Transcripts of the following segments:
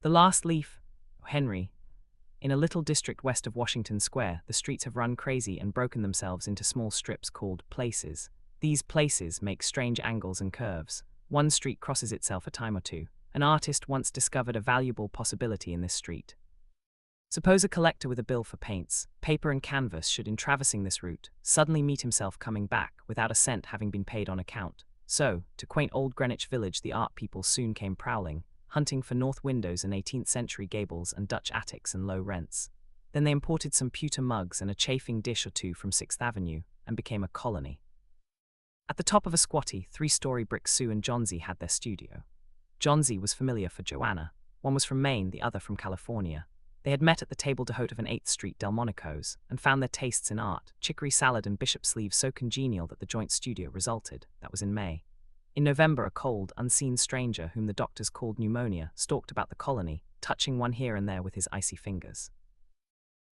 The last leaf, Henry. In a little district west of Washington Square, the streets have run crazy and broken themselves into small strips called places. These places make strange angles and curves. One street crosses itself a time or two. An artist once discovered a valuable possibility in this street. Suppose a collector with a bill for paints, paper and canvas should, in traversing this route, suddenly meet himself coming back without a cent having been paid on account. So, to quaint old Greenwich Village the art people soon came prowling, hunting for north windows and 18th century gables and Dutch attics and low rents. Then they imported some pewter mugs and a chafing dish or two from 6th Avenue, and became a colony. At the top of a squatty, 3-story brick, Sue and Johnsy had their studio. Johnsy was familiar for Joanna. One was from Maine, the other from California. They had met at the table d'hôte of an 8th Street Delmonico's, and found their tastes in art, chicory salad and bishop sleeves so congenial that the joint studio resulted. That was in May. In November, a cold, unseen stranger, whom the doctors called pneumonia, stalked about the colony, touching one here and there with his icy fingers.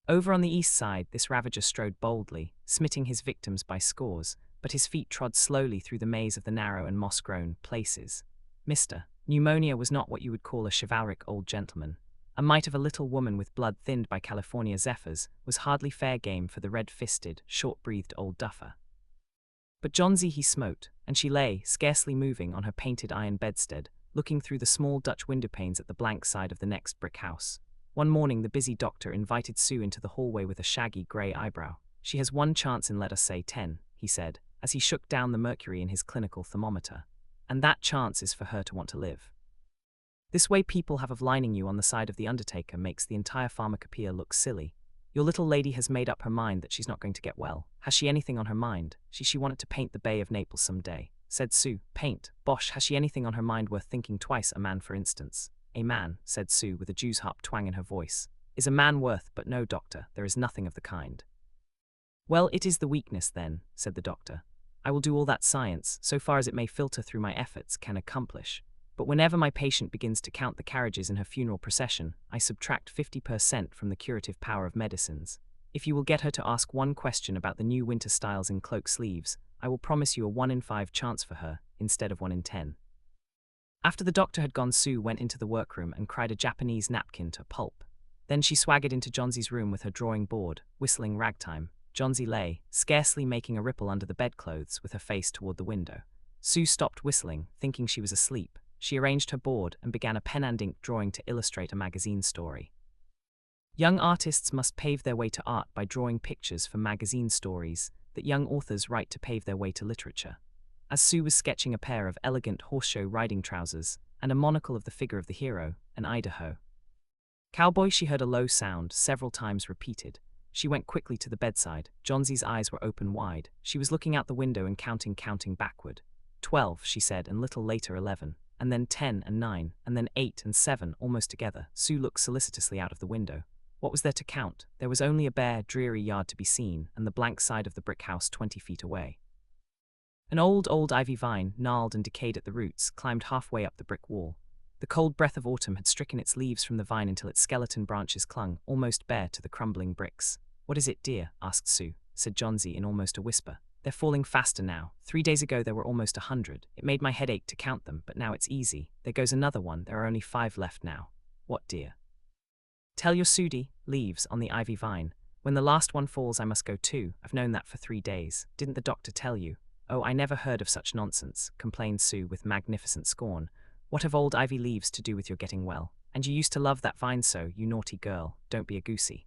Over on the east side, this ravager strode boldly, smiting his victims by scores, but his feet trod slowly through the maze of the narrow and moss-grown places. Mr. Pneumonia was not what you would call a chivalric old gentleman. A mite of a little woman with blood thinned by California zephyrs was hardly fair game for the red-fisted, short-breathed old duffer. But Johnsy he smote, and she lay, scarcely moving, on her painted iron bedstead, looking through the small Dutch windowpanes at the blank side of the next brick house. One morning the busy doctor invited Sue into the hallway with a shaggy grey eyebrow. "She has one chance in, let us say, 10, he said, as he shook down the mercury in his clinical thermometer. "And that chance is for her to want to live. This way people have of lining you on the side of the undertaker makes the entire pharmacopoeia look silly. Your little lady has made up her mind that she's not going to get well. Has she anything on her mind? She wanted to paint the Bay of Naples some day," said Sue. "Paint? Bosh, has she anything on her mind worth thinking twice? A man, for instance." "A man," said Sue, with a jew's harp twang in her voice, "is a man worth, but no, doctor, there is nothing of the kind." "Well, it is the weakness, then," said the doctor. "I will do all that science, so far as it may filter through my efforts, can accomplish. But whenever my patient begins to count the carriages in her funeral procession, I subtract 50% from the curative power of medicines. If you will get her to ask one question about the new winter styles in cloak sleeves, I will promise you a 1 in 5 chance for her, instead of 1 in 10. After the doctor had gone, Sue went into the workroom and cried a Japanese napkin to pulp. Then she swaggered into Johnsy's room with her drawing board, whistling ragtime. Johnsy lay, scarcely making a ripple under the bedclothes, with her face toward the window. Sue stopped whistling, thinking she was asleep. She arranged her board and began a pen-and-ink drawing to illustrate a magazine story. Young artists must pave their way to art by drawing pictures for magazine stories that young authors write to pave their way to literature. As Sue was sketching a pair of elegant horse-show riding trousers and a monocle of the figure of the hero, an Idaho cowboy, she heard a low sound, several times repeated. She went quickly to the bedside. Johnsy's eyes were open wide. She was looking out the window and counting backward. 12, she said, and little later 11. And then 10 and 9, and then 8 and 7, almost together. Sue looked solicitously out of the window. What was there to count? There was only a bare, dreary yard to be seen, and the blank side of the brick house 20 feet away. An old ivy vine, gnarled and decayed at the roots, climbed halfway up the brick wall. The cold breath of autumn had stricken its leaves from the vine until its skeleton branches clung, almost bare, to the crumbling bricks. "What is it, dear?" asked Sue, said Johnsy in almost a whisper. "They're falling faster now. 3 days ago there were almost 100. It made my head ache to count them, but now it's easy. There goes another one. There are only 5 left now." "What, dear?" "Tell your Sudie, leaves on the ivy vine. When the last one falls I must go too. I've known that for 3 days. Didn't the doctor tell you?" "Oh, I never heard of such nonsense," complained Sue with magnificent scorn. "What have old ivy leaves to do with your getting well? And you used to love that vine so, you naughty girl. Don't be a goosey."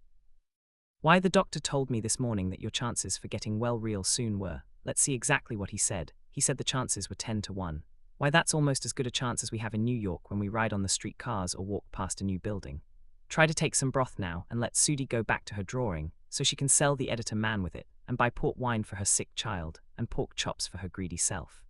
"Why, the doctor told me this morning that your chances for getting well real soon were. Let's see exactly what he said. He said the chances were 10 to 1. Why, that's almost as good a chance as we have in New York when we ride on the street cars or walk past a new building. Try to take some broth now and let Sudie go back to her drawing, so she can sell the editor man with it, and buy port wine for her sick child, and pork chops for her greedy self."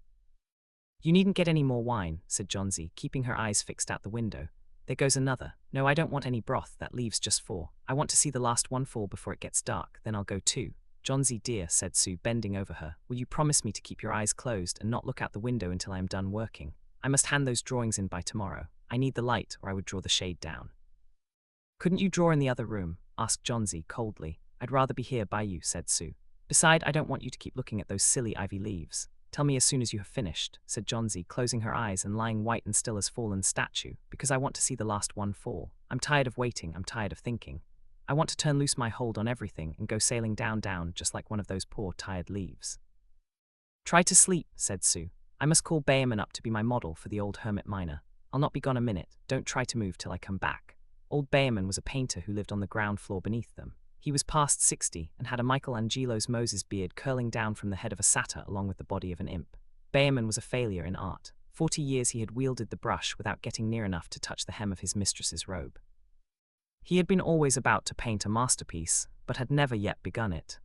"You needn't get any more wine," said Johnsy, keeping her eyes fixed out the window. "There goes another. No, I don't want any broth, that leaves just 4. I want to see the last one fall before it gets dark, then I'll go too." "Johnsy dear," said Sue, bending over her, "will you promise me to keep your eyes closed and not look out the window until I am done working? I must hand those drawings in by tomorrow. I need the light, or I would draw the shade down." "Couldn't you draw in the other room?" asked Johnsy coldly. "I'd rather be here by you," said Sue. "Beside, I don't want you to keep looking at those silly ivy leaves." Tell me as soon as you have finished, said Johnsy, closing her eyes and lying white and still as fallen statue, because I want to see the last one fall. I'm tired of waiting, I'm tired of thinking. I want to turn loose my hold on everything and go sailing down, just like one of those poor, tired leaves. Try to sleep, said Sue. I must call Bayerman up to be my model for the old hermit miner. I'll not be gone a minute, don't try to move till I come back. Old Bayerman was a painter who lived on the ground floor beneath them. He was past 60 and had a Michelangelo's Moses beard curling down from the head of a satyr along with the body of an imp. Bayerman was a failure in art. 40 years he had wielded the brush without getting near enough to touch the hem of his mistress's robe. He had been always about to paint a masterpiece, but had never yet begun it.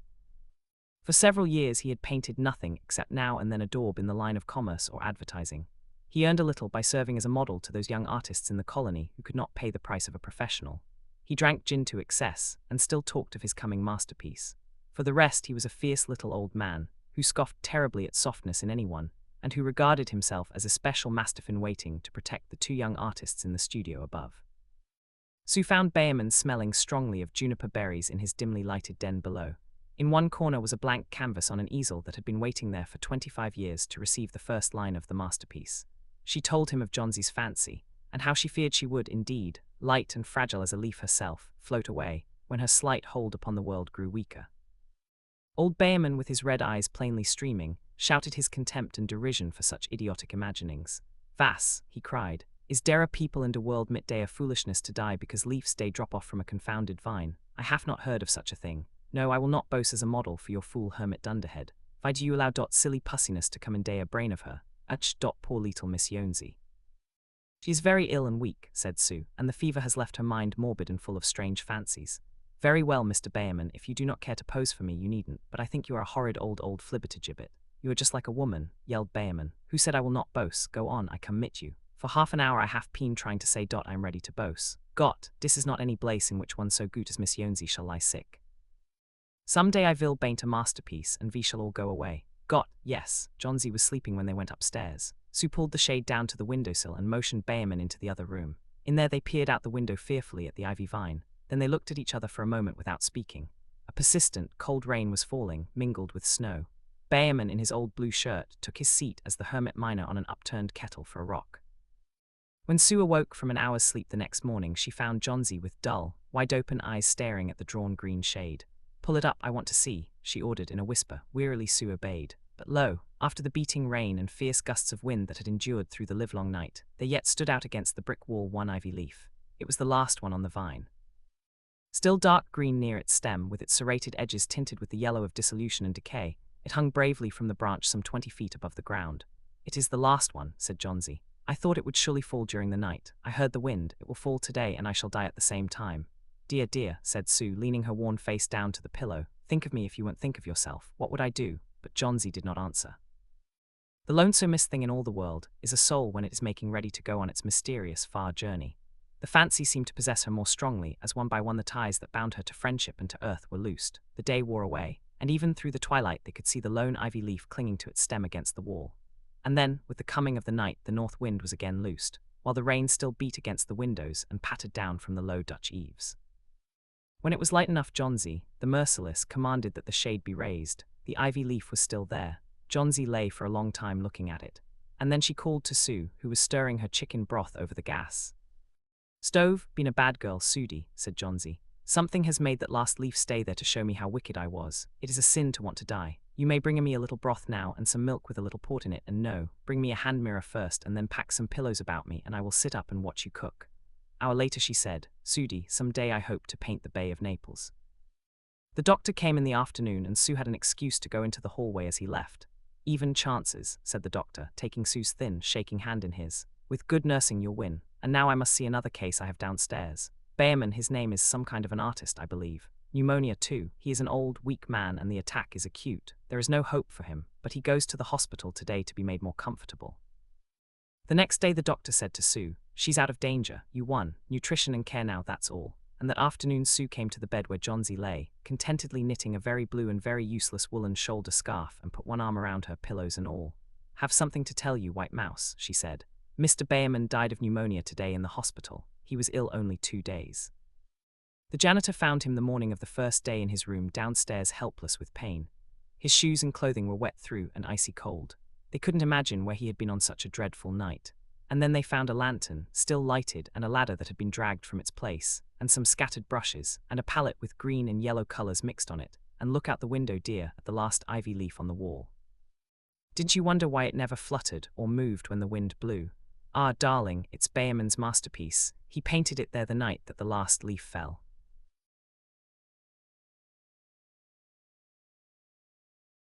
For several years he had painted nothing except now and then a daub in the line of commerce or advertising. He earned a little by serving as a model to those young artists in the colony who could not pay the price of a professional. He drank gin to excess and still talked of his coming masterpiece. For the rest, he was a fierce little old man who scoffed terribly at softness in anyone and who regarded himself as a special mastiff in waiting to protect the two young artists in the studio above. Sue found Bayerman smelling strongly of juniper berries in his dimly lighted den below. In one corner was a blank canvas on an easel that had been waiting there for 25 years to receive the first line of the masterpiece. She told him of Johnsy's fancy, and how she feared she would, indeed, light and fragile as a leaf herself, float away, when her slight hold upon the world grew weaker. Old Bayerman, with his red eyes plainly streaming, shouted his contempt and derision for such idiotic imaginings. "Was," he cried, "is dere a people in de world mit dere foolishness to die because leaves dey drop off from a confounded vine? I have not heard of such a thing. No, I will not boast as a model for your fool hermit dunderhead. Why do you allow dot silly pussiness to come in dere brain of her? Ach, dot poor little Miss Yonsey. She is very ill and weak," said Sue, "and the fever has left her mind morbid and full of strange fancies." "Very well, Mr. Bayerman, if you do not care to pose for me, you needn't, but I think you are a horrid old flibbertigibbet. You are just like a woman," yelled Bayerman. "Who said I will not boast? Go on, I commit you. For half an hour I have been trying to say I am ready to boast. Gott, this is not any place in which one so good as Miss Yonsey shall lie sick. Some day I will paint a masterpiece, and we shall all go away. Gott, yes." Johnsy was sleeping when they went upstairs. Sue pulled the shade down to the windowsill and motioned Bayerman into the other room. In there they peered out the window fearfully at the ivy vine. Then they looked at each other for a moment without speaking. A persistent, cold rain was falling, mingled with snow. Bayerman, in his old blue shirt, took his seat as the hermit miner on an upturned kettle for a rock. When Sue awoke from an hour's sleep the next morning, she found Johnsy with dull, wide-open eyes staring at the drawn green shade. "Pull it up, I want to see," she ordered in a whisper. Wearily Sue obeyed. But lo, after the beating rain and fierce gusts of wind that had endured through the livelong night, there yet stood out against the brick wall one ivy leaf. It was the last one on the vine. Still dark green near its stem, with its serrated edges tinted with the yellow of dissolution and decay, it hung bravely from the branch some 20 feet above the ground. "It is the last one," said Johnsy. "I thought it would surely fall during the night. I heard the wind. It will fall today, and I shall die at the same time." "Dear, dear," said Sue, leaning her worn face down to the pillow. "Think of me if you won't think of yourself. What would I do?" But Johnsy did not answer. The lonesomest thing in all the world is a soul when it is making ready to go on its mysterious, far journey. The fancy seemed to possess her more strongly as one by one the ties that bound her to friendship and to earth were loosed. The day wore away, and even through the twilight they could see the lone ivy leaf clinging to its stem against the wall. And then, with the coming of the night, the north wind was again loosed, while the rain still beat against the windows and pattered down from the low Dutch eaves. When it was light enough, Johnsy, the merciless, commanded that the shade be raised. The ivy leaf was still there. Johnsy lay for a long time looking at it, and then she called to Sue, who was stirring her chicken broth over the gas. "Stove, been a bad girl, Sudie," said Johnsy. "Something has made that last leaf stay there to show me how wicked I was. It is a sin to want to die. You may bring me a little broth now and some milk with a little port in it, and no, bring me a hand mirror first and then pack some pillows about me and I will sit up and watch you cook." Hour later she said, "Sudie, some day I hope to paint the Bay of Naples." The doctor came in the afternoon and Sue had an excuse to go into the hallway as he left. "Even chances," said the doctor, taking Sue's thin, shaking hand in his. "With good nursing you'll win. And now I must see another case I have downstairs. Bayerman, his name is some kind of an artist, I believe. Pneumonia too. He is an old, weak man and the attack is acute. There is no hope for him, but he goes to the hospital today to be made more comfortable." The next day the doctor said to Sue, "She's out of danger. You won. Nutrition and care now, that's all." And that afternoon Sue came to the bed where Johnsy lay, contentedly knitting a very blue and very useless woolen shoulder scarf, and put one arm around her, pillows and all. "Have something to tell you, White Mouse," she said. "Mr. Bayerman died of pneumonia today in the hospital. He was ill only 2 days. The janitor found him the morning of the first day in his room downstairs, helpless with pain. His shoes and clothing were wet through and icy cold. They couldn't imagine where he had been on such a dreadful night. And then they found a lantern, still lighted, and a ladder that had been dragged from its place, and some scattered brushes, and a palette with green and yellow colors mixed on it, and look out the window, dear, at the last ivy leaf on the wall. Didn't you wonder why it never fluttered or moved when the wind blew? Ah, darling, it's Bayermann's masterpiece. He painted it there the night that the last leaf fell.